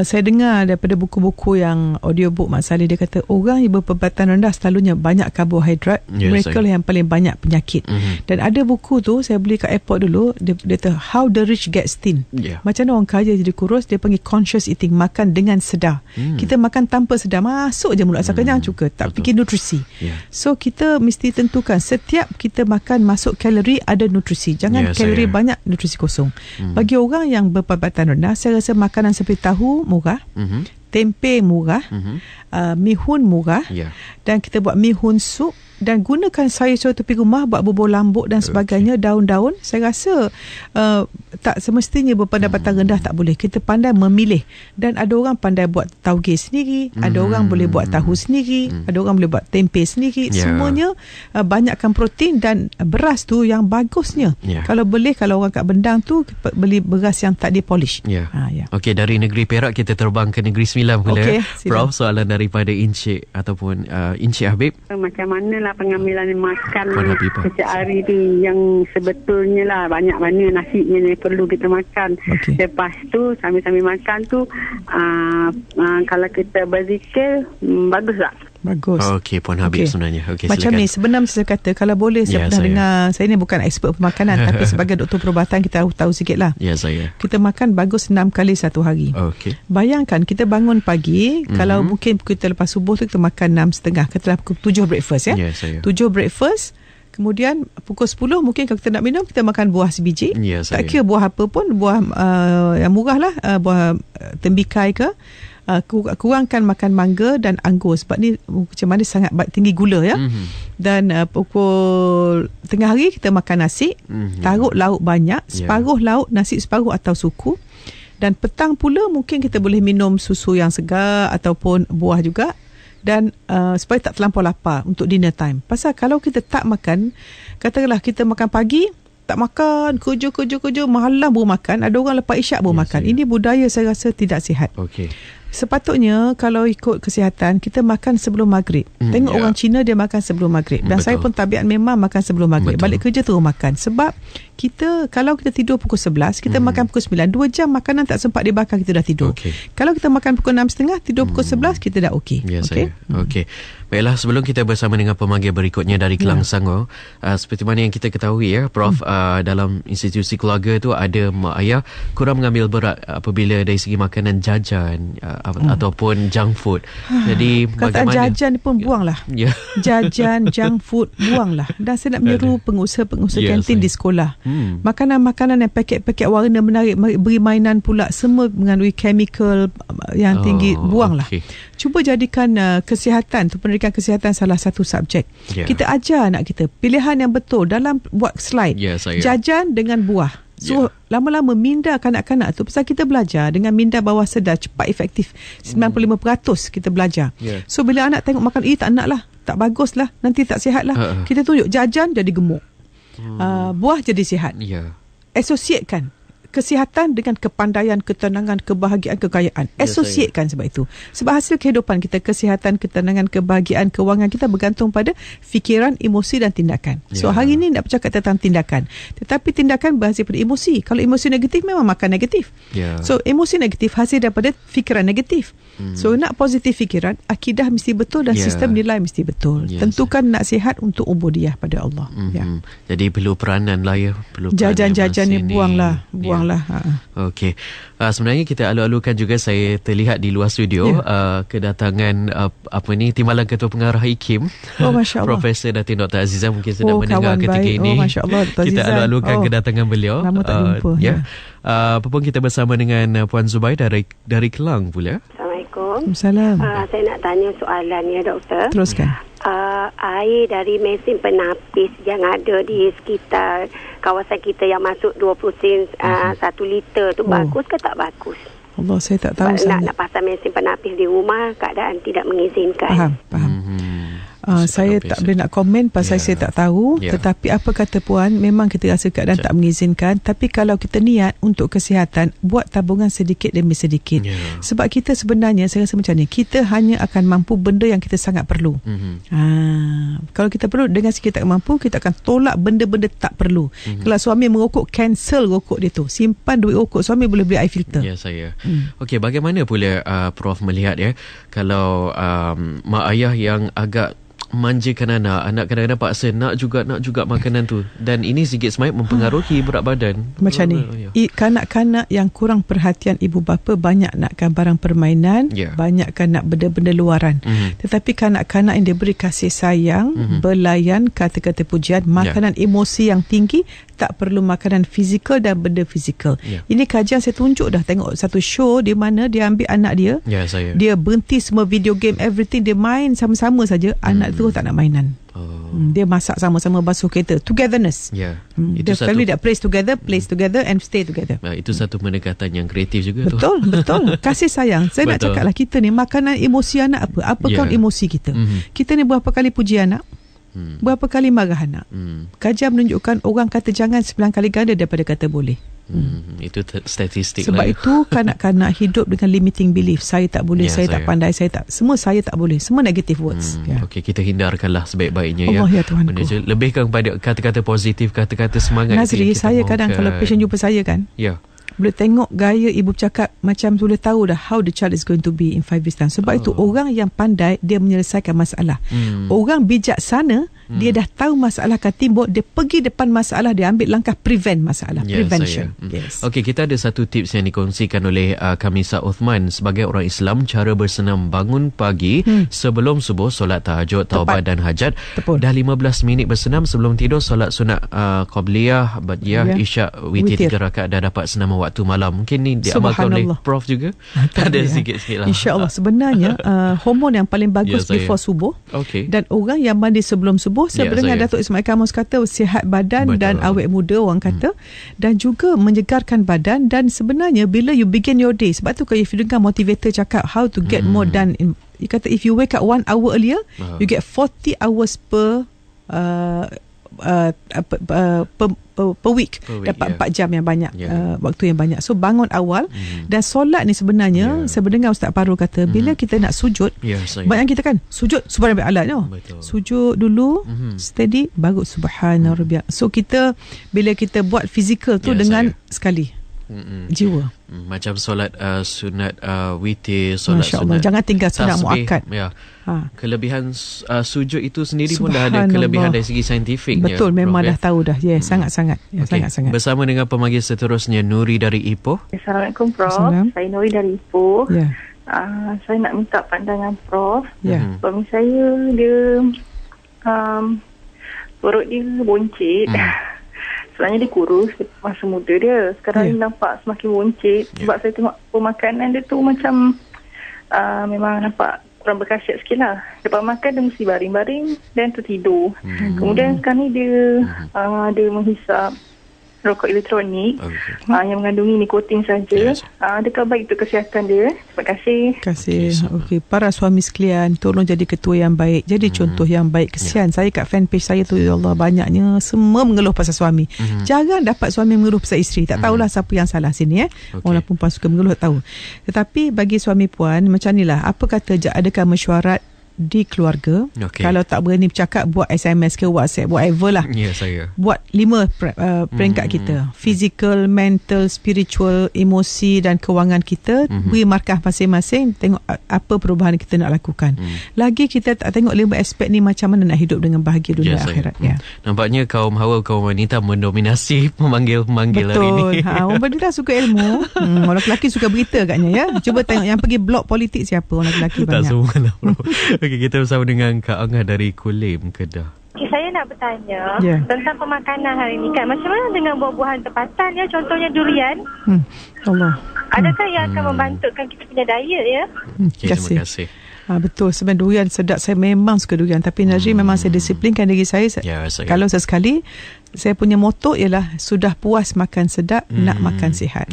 Saya dengar daripada buku-buku yang audiobook Mak Saleh, dia kata orang yang berpendapatan rendah selalunya banyak karbohidrat, mereka lah yang paling banyak penyakit. Dan ada buku tu saya beli kat airport dulu, dia kata How the Rich Get Thin. Macam mana orang kaya jadi kurus, dia panggil conscious eating, makan dengan sedar. Kita makan tanpa sedar, masuk je mulut asal kenyang juga, tak fikir nutrisi. So kita mesti tentukan setiap kita makan masuk kalori ada nutrisi. Jangan kalori banyak, nutrisi kosong. Bagi orang yang berpendapatan rendah, saya rasa makanan seperti tahu murah, tempe murah, mihun murah, dan kita buat mihun sup, dan gunakan sayur-sayur tepi rumah, buat bubur lambuk dan sebagainya, daun-daun. Saya rasa tak semestinya berpendapatan rendah tak boleh. Kita pandai memilih. Dan ada orang pandai buat tauge sendiri, ada orang boleh buat tahu sendiri, ada orang boleh buat tempe sendiri. Semuanya banyakkan protein, dan beras tu yang bagusnya. Kalau boleh, kalau orang kat Bendang tu beli beras yang tak dipolish. Okey, dari negeri Perak kita terbang ke negeri Sembilan pula. Prof, soalan daripada Encik ataupun Encik Habib. Macam manalah pengambilan makan setiap hari tu yang sebetulnya lah, banyak mana nasinya ni perlu kita makan. Lepas tu sambil-sambil makan tu kalau kita berzikir, bagus tak? Bagus. Okey, Puan Habib sebenarnya. Macam silakan. Ni sebenarnya saya kata, kalau boleh saya pernah dengar, saya ni bukan expert pemakanan tapi sebagai doktor perubatan kita tahu sikit lah. Kita makan bagus 6 kali satu hari. Bayangkan kita bangun pagi, kalau mungkin kita lepas subuh tu kita makan 6.30, kita pukul 7 breakfast 7 breakfast. Kemudian pukul 10 mungkin kalau kita nak minum, kita makan buah sebiji. Tak kira buah apa pun, buah yang murah lah, buah tembikai ke. Kurangkan makan mangga dan anggur, sebab ni macam mana sangat tinggi gula Dan pukul tengah hari kita makan nasi, taruh lauk banyak, separuh lauk, nasi separuh atau suku. Dan petang pula mungkin kita boleh minum susu yang segar ataupun buah juga. Dan supaya tak terlampau lapar untuk dinner time. Pasal kalau kita tak makan, katakanlah kita makan pagi, tak makan, kerja, malam baru makan, ada orang lepas isyak baru makan. Ini budaya saya rasa tidak sihat. Sepatutnya kalau ikut kesihatan, kita makan sebelum maghrib. Tengok orang Cina dia makan sebelum maghrib. Dan saya pun tabiat memang makan sebelum maghrib. Balik kerja terus makan. Sebab kalau kita tidur pukul 11, kita makan pukul 9, 2 jam makanan tak sempat dibakar, kita dah tidur. Kalau kita makan pukul 6.30, tidur pukul 11, kita dah okey. Okey. Baiklah, sebelum kita bersama dengan pemanggil berikutnya dari Kelang Sangor, seperti mana yang kita ketahui Prof, dalam institusi keluarga tu ada mak ayah kurang mengambil berat apabila dari segi makanan jajan ataupun junk food. Jadi bagaimana? Jajan pun buanglah. Jajan, junk food buanglah. Dan saya nak menyeru pengusaha-pengusaha kantin di sekolah. Makanan-makanan yang paket-paket warna menarik, beri mainan pula, semua mengandungi chemical yang tinggi, buanglah. Cuba jadikan kesihatan tu, pendidikan kesihatan salah satu subjek. Kita ajar anak kita pilihan yang betul dalam buat slide. Jajan dengan buah. So lama-lama minda kanak-kanak tu, pasal kita belajar dengan minda bawah sedar cepat efektif. 95% kita belajar. So bila anak tengok makan, tak nak lah, tak bagus lah, nanti tak sihat lah. Kita tunjuk jajan jadi gemuk, buah jadi sihat. Associatekan kesihatan dengan kepandaian, ketenangan, kebahagiaan, kekayaan. Associatekan sebab itu. Sebab hasil kehidupan kita, kesihatan, ketenangan, kebahagiaan, kewangan kita bergantung pada fikiran, emosi dan tindakan. So hari ini nak bercakap tentang tindakan. Tetapi tindakan berhasil pada emosi. Kalau emosi negatif, memang makan negatif. So emosi negatif hasil daripada fikiran negatif. So nak positif fikiran, akidah mesti betul dan sistem nilai mesti betul. Tentukan nak sihat untuk ubudiyah pada Allah. Jadi perlu peranan lah Jajan-jajan ni buanglah. Okey. Sebenarnya kita alu-alukan juga, saya terlihat di luar studio kedatangan Timbalan Ketua Pengarah IKIM, Masya Allah. Profesor Datin Dr. Azizah mungkin sedang mendengar ketika ini. Masya Allah, kita alu-alukan kedatangan beliau. Lama tak jumpa. Apa pun kita bersama dengan Puan Zubair dari Kelang pula. Assalamualaikum. Salam. Saya nak tanya soalan ya, doktor. Teruskan. Air dari mesin penapis yang ada di sekitar kawasan kita yang masuk 20 sen 1 liter tu bagus ke tak bagus? Allah, saya tak tahu. Nak pasang mesin penapis di rumah, keadaan tidak mengizinkan. Faham. Saya tak boleh nak komen pasal saya tak tahu. Tetapi apa kata Puan, memang kita rasa keadaan tak mengizinkan. Tapi kalau kita niat untuk kesihatan, buat tabungan sedikit demi sedikit. Sebab kita sebenarnya, saya rasa macam ni, kita hanya akan mampu benda yang kita sangat perlu. Kalau kita perlu, dengan sikit tak mampu, kita akan tolak benda-benda tak perlu. Kalau suami merokok, cancel rokok dia tu. Simpan duit rokok suami, boleh beli air filter. Okey, bagaimana pula Prof melihat kalau mak ayah yang agak manjakan anak kadang-kadang paksa nak juga makanan tu, dan ini sikit sebanyak mempengaruhi berat badan. Macam ni, kanak-kanak yang kurang perhatian ibu bapa banyak nakkan barang permainan, banyakkan nak benda-benda luaran. Tetapi kanak-kanak yang diberi kasih sayang, belayan, kata-kata pujian, makanan emosi yang tinggi, tak perlu makanan fizikal dan benda fizikal. Ini kajian saya tunjuk dah. Tengok satu show di mana dia ambil anak dia, dia berhenti semua video game, everything, dia main sama-sama saja. Anak terus tak nak mainan. Dia masak sama-sama, basuh kereta, togetherness. Itu the family that plays together and stay together. Itu satu pendekatan yang kreatif juga. Betul. Kasih sayang. Saya nak cakap lah, kita ni makanan emosi anak apa kaun emosi kita. Kita ni berapa kali puji anak, berapa kali marah anak. Kajian menunjukkan orang kata jangan 9 kali ganda daripada kata boleh. Itu statistik. Sebab itu kanak-kanak hidup dengan limiting belief. Saya tak boleh, saya tak pandai, semua saya tak boleh, semua negative words. Okey, kita hindarkanlah sebaik-baiknya. Allah ya Tuhanku. Lebihkan kepada kata-kata positif, kata-kata semangat. Nazri, saya kadang kalau patient jumpa saya kan, boleh tengok gaya ibu bercakap, macam boleh tahu dah how the child is going to be in 5 years time. Sebab itu orang yang pandai, dia menyelesaikan masalah. Orang bijaksana, dia dah tahu masalah akan timbul, dia pergi depan masalah, dia ambil langkah prevent masalah. Prevention. Okey, kita ada satu tips yang dikongsikan oleh Kamisa Uthman sebagai orang Islam, cara bersenam bangun pagi sebelum subuh, solat tahajud, taubat dan hajat. Dah 15 minit bersenam sebelum tidur, solat sunat qabliyah, badiyah, isyak, witir 3 rakaat, dah dapat senam waktu malam. Mungkin ni diamalkan oleh Prof juga. Ada sikit-sikit lah. InsyaAllah. Sebenarnya hormon yang paling bagus before subuh. Dan orang yang mandi sebelum subuh, sebenarnya Datuk Ismail Kamus kata sihat badan dan awet muda orang kata, dan juga menyegarkan badan. Dan sebenarnya bila you begin your day, sebab tu kalau if you dengar motivator cakap how to get more done, dia kata if you wake up 1 hour earlier, you get 40 hours per per week dapat 4 jam yang banyak, waktu yang banyak. So bangun awal dan solat ni sebenarnya saya mendengar Ustaz Parul kata bila kita nak sujud, banyak kita kan sujud subhanallah alat sujud dulu steady baru subhana rabbiyal. So kita bila kita buat fizikal tu dengan sekali jiwa. Macam solat sunat witir, solat sunat jangan tinggal sunat muakkad. Kelebihan sujud itu sendiri pun dah ada kelebihan dari segi saintifik. Betul, memang dah tahu dah. Sangat-sangat. Sangat-sangat. Bersama dengan pemanggil seterusnya Nuri dari Ipoh. Assalamualaikum Prof. Saya Nuri dari Ipoh. Saya nak minta pandangan Prof. Suami saya dia perut dia boncit. Sebenarnya dia kurus masa muda dia. Sekarang ni nampak semakin boncit. Sebab saya tengok pemakanan dia tu macam memang nampak kurang berkhasiat sikit lah. Lepas makan dia mesti baring-baring dan tertidur. Kemudian sekarang ni dia menghisap rokok elektronik yang mengandungi nikotin saja. Adakah baik untuk kesihatan dia? Terima kasih. Okey, para suami sekalian, tolong jadi ketua yang baik, jadi contoh yang baik. Kesian saya kat fanpage saya tu, ya Allah, banyaknya semua mengeluh pasal suami. Jarang dapat suami mengeluh pasal isteri. Tak tahulah siapa yang salah sini Orang perempuan suka mengeluh, tak tahu. Tetapi bagi suami puan macam inilah, apa kata adakah mesyuarat di keluarga, kalau tak berani bercakap, buat SMS ke WhatsApp, whatever lah. Buat 5 peringkat kita, physical, mental, spiritual, emosi dan kewangan kita. Beri markah masing-masing, tengok apa perubahan kita nak lakukan. Lagi kita tak tengok 5 aspek ni, macam mana nak hidup dengan bahagia dunia akhirat. Nampaknya kaum hawa, kaum wanita mendominasi pemanggil-pemanggil hari ini. Orang wanita suka ilmu. Orang lelaki suka berita agaknya. Cuba tengok yang pergi blog politik siapa orang lelaki banyak. Tak semua lah bro. Okey, kita bersama dengan Kak Angah dari Kulim, Kedah. Saya nak bertanya tentang pemakanan hari ini kan. Macam mana dengan buah-buahan tempatan contohnya durian? Allah. Adakah yang akan membantukan kita punya diet Terima kasih. Betul, sebenarnya durian sedap. Saya memang suka durian. Tapi Nazri memang saya disiplinkan diri saya. Kalau sesekali, saya punya moto ialah sudah puas makan sedap, nak makan sihat.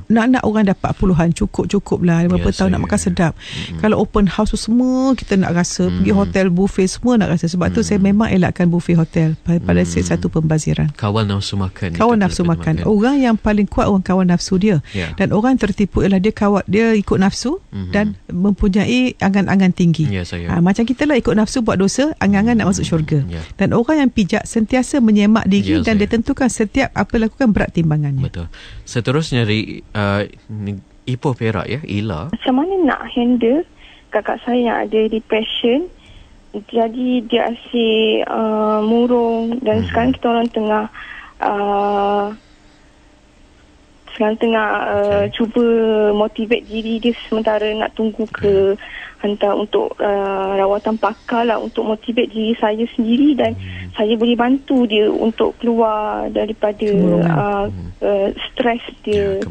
Nak orang dapat puluhan, cukup lah. Berapa tahun nak makan sedap. Kalau open house tu semua kita nak rasa. Pergi hotel buffet semua nak rasa. Sebab tu saya memang elakkan buffet hotel. Pada satu pembaziran. Kawal nafsu makan. Orang yang paling kuat orang kawal nafsu dia. Dan orang tertipu ialah dia ikut nafsu dan mempunyai angan-angan tinggi. Macam kita lah ikut nafsu buat dosa, angan-angan nak masuk syurga. Dan orang yang pijak sentiasa menyemak diri dan dia tentukan setiap apa lakukan berat timbangannya. Betul. Seterusnya dari Ipoh Perak Ila. Macam mana nak handle kakak saya yang ada depression, jadi dia asyik murung dan sekarang kita orang tengah cuba motivate diri dia sementara nak tunggu ke hantar untuk rawatan pakar lah, untuk motivate diri saya sendiri dan saya boleh bantu dia untuk keluar daripada stres dia.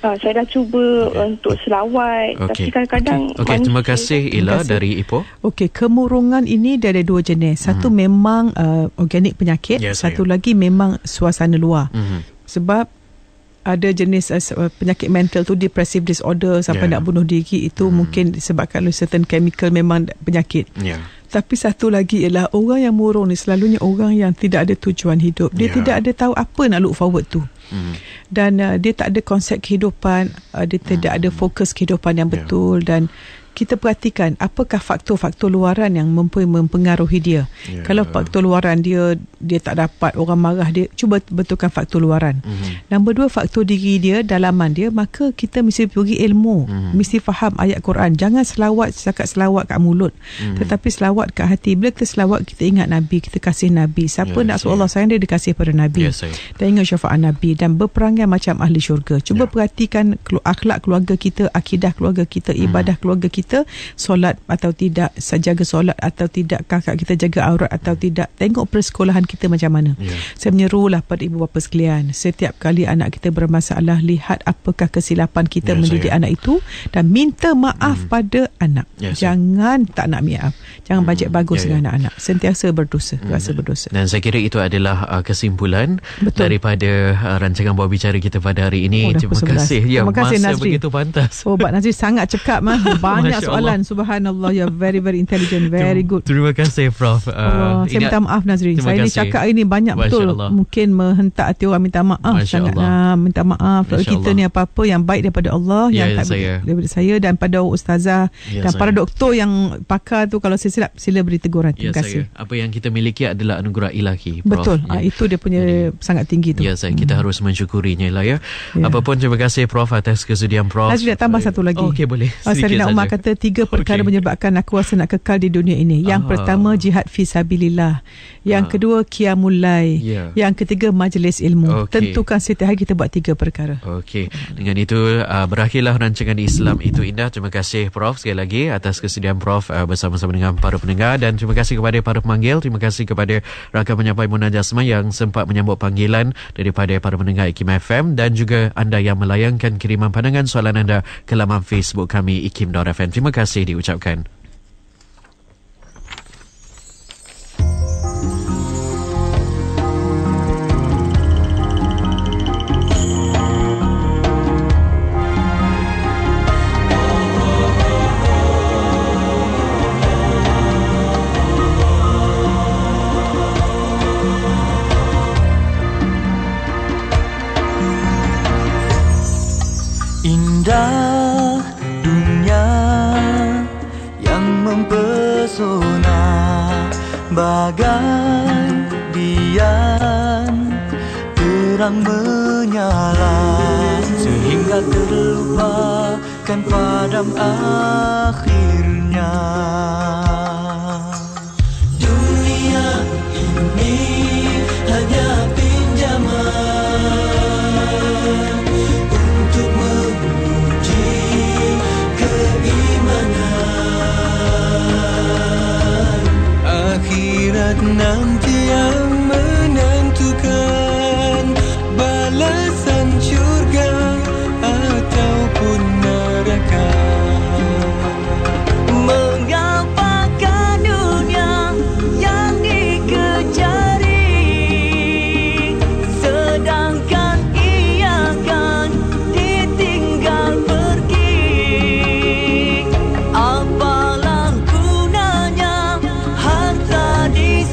Saya dah cuba untuk selawat, tapi kadang-kadang terima kasih Ila dari Ipoh. Kemurungan ini dia ada 2 jenis. Satu memang organik penyakit, satu lagi memang suasana luar. Sebab ada jenis penyakit mental tu, depressive disorder sampai nak bunuh diri, itu mungkin disebabkan oleh certain chemical, memang penyakit. Tapi satu lagi ialah orang yang murung ni selalunya orang yang tidak ada tujuan hidup. Dia tidak ada tahu apa nak look forward tu. Dan dia tak ada konsep kehidupan, dia tidak ada fokus kehidupan yang betul. Dan kita perhatikan apakah faktor-faktor luaran yang mempengaruhi dia. Kalau faktor luaran dia tak dapat, orang marah dia, cuba betulkan faktor luaran. Nombor 2, faktor diri dia, dalaman dia, maka kita mesti beri ilmu, mesti faham ayat Quran. Jangan cakap selawat kat mulut, tetapi selawat kat hati. Bila kita selawat, kita ingat Nabi, kita kasih Nabi. Siapa nak suruh Allah sayang dia, dikasih pada Nabi. Dan ingat syafaat Nabi dan berperangai macam ahli syurga. Cuba perhatikan akhlak keluarga kita, akidah keluarga kita, ibadah keluarga kita, solat atau tidak, jaga solat atau tidak, kakak kita jaga aurat atau tidak. Tengok persekolahan kita macam mana. Saya menyerulah pada ibu bapa sekalian, setiap kali anak kita bermasalah, lihat apakah kesilapan kita mendidik anak itu dan minta maaf pada anak. Jangan tak nak maaf, jangan bajet bagus dengan anak-anak, sentiasa berdosa, rasa berdosa. Dan saya kira itu adalah kesimpulan daripada rancangan Buat Bicara kita pada hari ini. Terima kasih. Terima kasih masa Nazri. Begitu pantas. Bak Nazri sangat cekap banyak banyak soalan. Subhanallah, you are very very intelligent, very good. Terima kasih Prof. Saya minta maaf Nazri. Saya ni cakap hari ni banyak betul. Mungkin menghentak hati orang minta maaf sangat. Minta maaf. Kalau kita ni apa-apa yang baik daripada Allah, yang tak daripada saya dan pada ustazah dan para doktor yang pakar tu, kalau saya silap sila beri teguran. Terima kasih. Apa yang kita miliki adalah anugerah ilahi, Prof. Betul. Itu dia punya sangat tinggi tu. Ya, kita harus mensyukurinya lah ya. Apapun, terima kasih Prof atas kesudian Prof. Nazri nak tambah satu lagi. Okey, boleh. Sayyidina Umar kata 3 perkara menyebabkan aku rasa nak kekal di dunia ini. Yang pertama, jihad fi sabilillah. Yang kedua, qiyamul lail. Yang ketiga, majlis ilmu. Tentukan setiap hari kita buat 3 perkara. Okey. Dengan itu berakhirlah rancangan Islam Itu Indah. Terima kasih Prof sekali lagi atas kesediaan Prof bersama-sama dengan para pendengar, dan terima kasih kepada para pemanggil. Terima kasih kepada rakan penyampai Munajat Asma yang sempat menyambut panggilan daripada para pendengar IKIM FM, dan juga anda yang melayangkan kiriman pandangan soalan anda ke laman Facebook kami IKIM.FM. Terima kasih diucapkan. Indah dunia yang mempesona, bagai dian terang menyala, sehingga terlupakan padam akhirnya. Dunia ini hanya pinjaman nanti yang menentukan balasan syurga ataupun neraka. Mengapakah dunia yang dikecari, sedangkan ia kan ditinggal pergi? Apalah gunanya harta di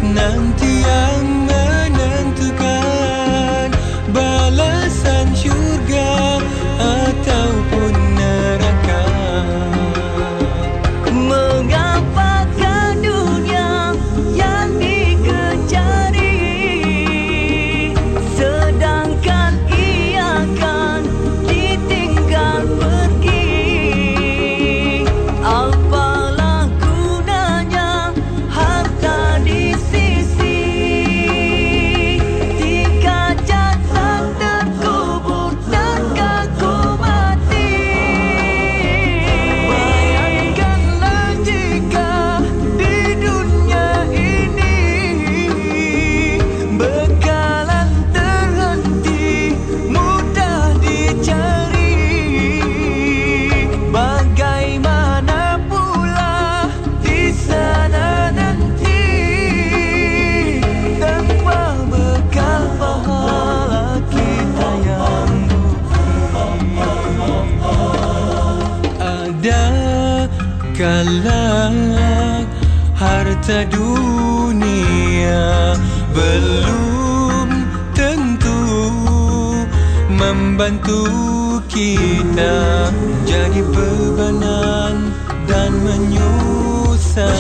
nanti yang menentukan balasan syurga ataupun neraka. Mengapakah dunia yang dikecari, sedangkan ia kan ditinggal pergi? Apalah gunanya harta di kala harta dunia dunia belum tentu membantu kita, jadi bebanan dan menyusahkan.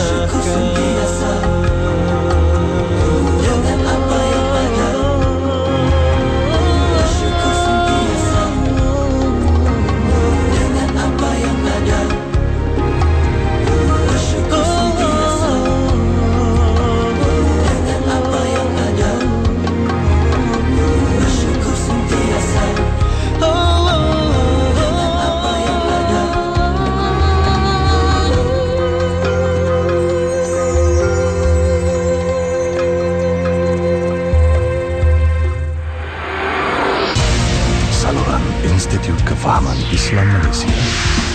Kefahaman Islam Malaysia,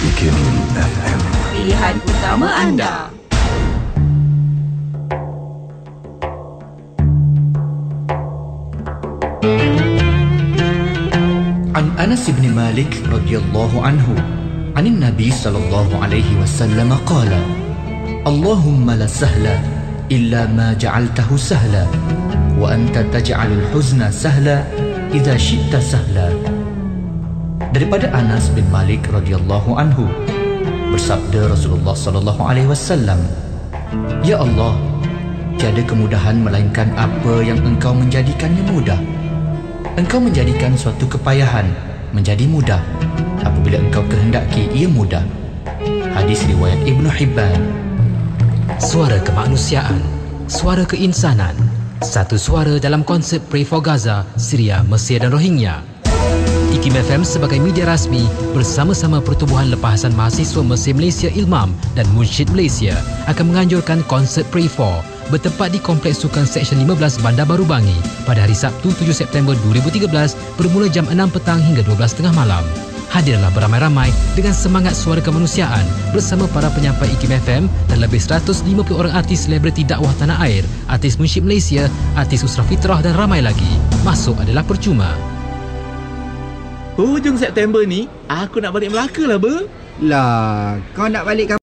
IKIM FM. Pilihan utama anda. An Anas bin Malik radhiyallahu anhu, anin Nabi sallallahu alaihi wasallam qala, Allahumma la sahla illa ma ja'altahu sahla wa anta taj'alul huzna sahla idza syi'ta sahla. Daripada Anas bin Malik radhiyallahu anhu, bersabda Rasulullah sallallahu alaihi wasallam, Ya Allah, tiada kemudahan melainkan apa yang Engkau menjadikannya mudah. Engkau menjadikan suatu kepayahan menjadi mudah apabila Engkau kehendaki ia mudah. Hadis riwayat Ibnu Hibban. Suara kemanusiaan, suara keinsanan, satu suara dalam konsep Pray for Gaza, Syria, Mesir dan Rohingya. IKIM FM sebagai media rasmi bersama-sama Pertubuhan Lepasan Mahasiswa Mesir Malaysia Ilmam dan Munsyid Malaysia akan menganjurkan konsert Pray For bertempat di Kompleks Sukan Seksyen 15 Bandar Baru Bangi pada hari Sabtu 7 September 2013 bermula jam 6 petang hingga 12.30 malam. Hadirlah beramai-ramai dengan semangat suara kemanusiaan bersama para penyampai IKIM FM dan lebih 150 orang artis selebriti dakwah tanah air, artis Munsyid Malaysia, artis Usrah Fitrah dan ramai lagi. Masuk adalah percuma. Hujung September ni, aku nak balik Melaka lah, Ber. Lah, kau nak balik